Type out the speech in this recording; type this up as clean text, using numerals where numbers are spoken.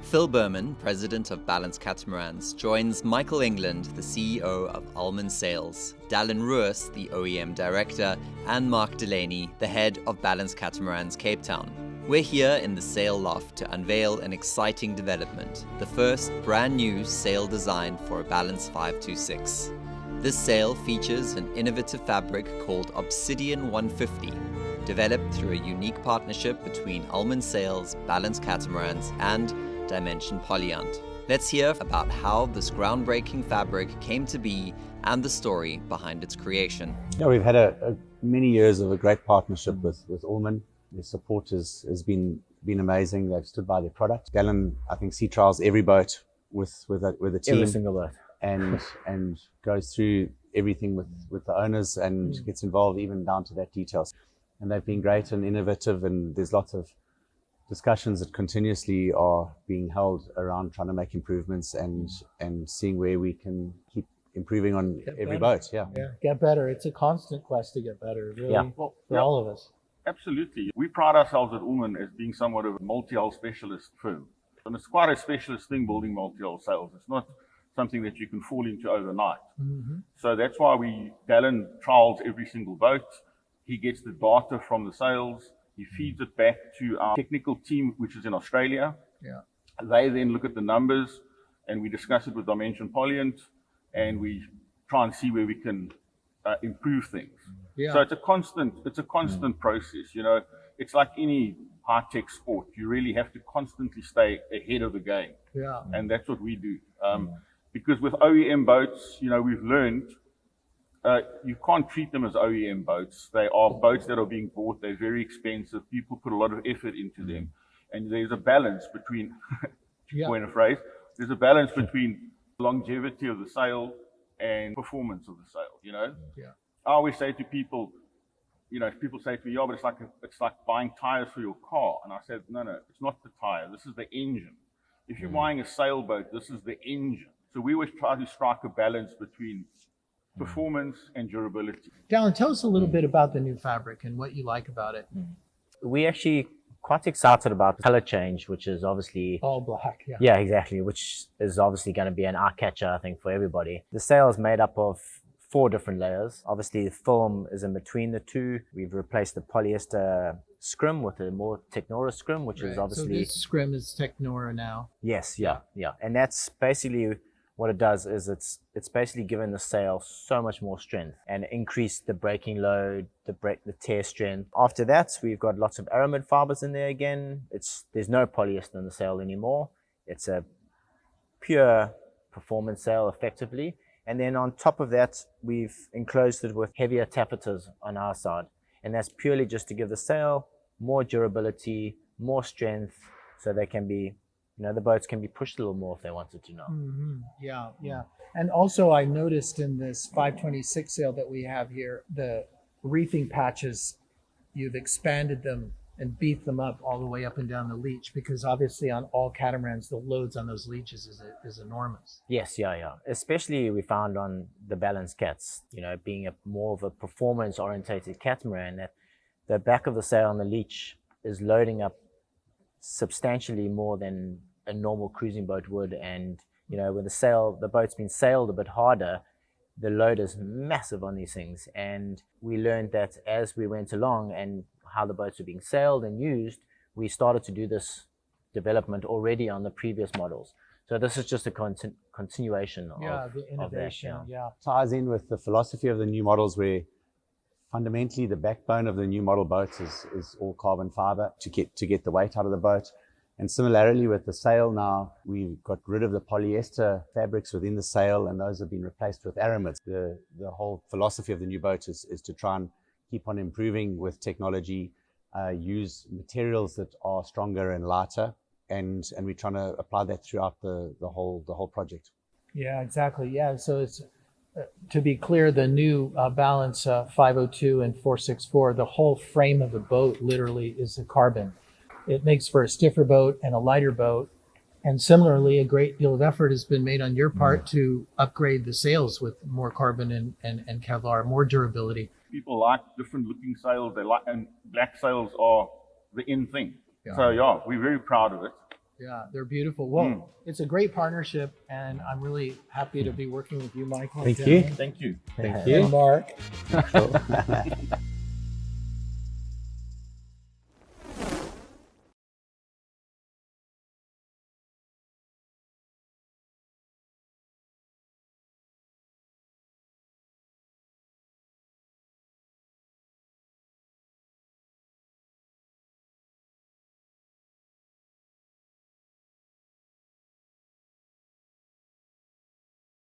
Phil Berman, president of Balance Catamarans, joins Michael England, the CEO of Ullman Sails, Dallan Roos, the OEM Director, and Mark Delany, the head of Balance Catamarans Cape Town. We're here in the sail loft to unveil an exciting development, the first brand new sail design for a Balance 526. This sail features an innovative fabric called Obsidian 150, developed through a unique partnership between Ullman Sails, Balance Catamarans, and Dimension Polyant. Let's hear about how this groundbreaking fabric came to be and the story behind its creation. Yeah, we've had many years of a great partnership with Ullman. Their support has been amazing. They've stood by their product. Dallan, I think, sea trials every boat with the team. Every single boat. And goes through everything with the owners and gets involved even down to that details. And they've been great and innovative, and there's lots of discussions that continuously are being held around trying to make improvements and seeing where we can keep improving on every boat. Yeah, get better. It's a constant quest to get better, really, for all of us. Absolutely. We pride ourselves at Ullman as being somewhat of a multi-hull specialist firm. And it's quite a specialist thing building multi-hull sails. It's not something that you can fall into overnight. So that's why Dallan trials every single boat. He gets the data from the sails. He feeds it back to our technical team, which is in Australia. They then look at the numbers and we discuss it with Dimension Polyant, and we try and see where we can improve things. So it's a constant process. You know, it's like any high-tech sport. You really have to constantly stay ahead of the game. And that's what we do. Because with OEM boats, you know, we've learned you can't treat them as OEM boats. They are boats that are being bought. They're very expensive. People put a lot of effort into them. And there's a balance between, coin a phrase, there's a balance between longevity of the sail and performance of the sail, you know? I always say to people, you know, if people say to me, but it's like buying tires for your car. And I said, no, it's not the tire. This is the engine. If you're buying a sailboat, this is the engine. So we always try to strike a balance between performance and durability. Dallan, tell us a little bit about the new fabric and what you like about it. We're actually quite excited about the color change, which is obviously all black. Yeah, exactly, which is obviously going to be an eye catcher, I think, for everybody. The sail is made up of 4 different layers. Obviously, the film is in between the two. We've replaced the polyester scrim with a more Technora scrim, which is obviously... So this scrim is Technora now. Yes, yeah. And that's basically what it does is it's basically given the sail so much more strength and increased the braking load, the tear strength. After that, we've got lots of aramid fibers in there again. There's no polyester in the sail anymore. It's a pure performance sail effectively. And then on top of that, we've enclosed it with heavier taffetas on our side. And that's purely just to give the sail more durability, more strength, so they can be, you know, the boats can be pushed a little more if they wanted to know. Yeah. And also I noticed in this 526 sail that we have here, the reefing patches, you've expanded them and beat them up all the way up and down the leach, because obviously on all catamarans, the loads on those leaches is enormous. Yes, yeah. Especially we found on the Balance Cats, you know, being more of a performance-orientated catamaran, that the back of the sail on the leach is loading up substantially more than a normal cruising boat would. And, you know, when the boat's been sailed a bit harder, the load is massive on these things. And we learned that as we went along and how the boats were being sailed and used, we started to do this development already on the previous models. So this is just a continuation of the innovation. of that. Ties in with the philosophy of the new models, where fundamentally the backbone of the new model boats is all carbon fiber to get the weight out of the boat. And similarly with the sail now, we've got rid of the polyester fabrics within the sail, and those have been replaced with aramids. The whole philosophy of the new boat is to try and keep on improving with technology, use materials that are stronger and lighter, and we're trying to apply that throughout the whole project. Yeah, exactly. Yeah, so it's to be clear, the new Balance 502 and 464, the whole frame of the boat literally is a carbon. It makes for a stiffer boat and a lighter boat. And similarly, a great deal of effort has been made on your part to upgrade the sails with more carbon and Kevlar, more durability. People like different looking sails. And black sails are the in thing. So we're very proud of it. Yeah, they're beautiful. Well, it's a great partnership, and I'm really happy to be working with you, Michael. Thank you. Thank you. Thank And Mark. you.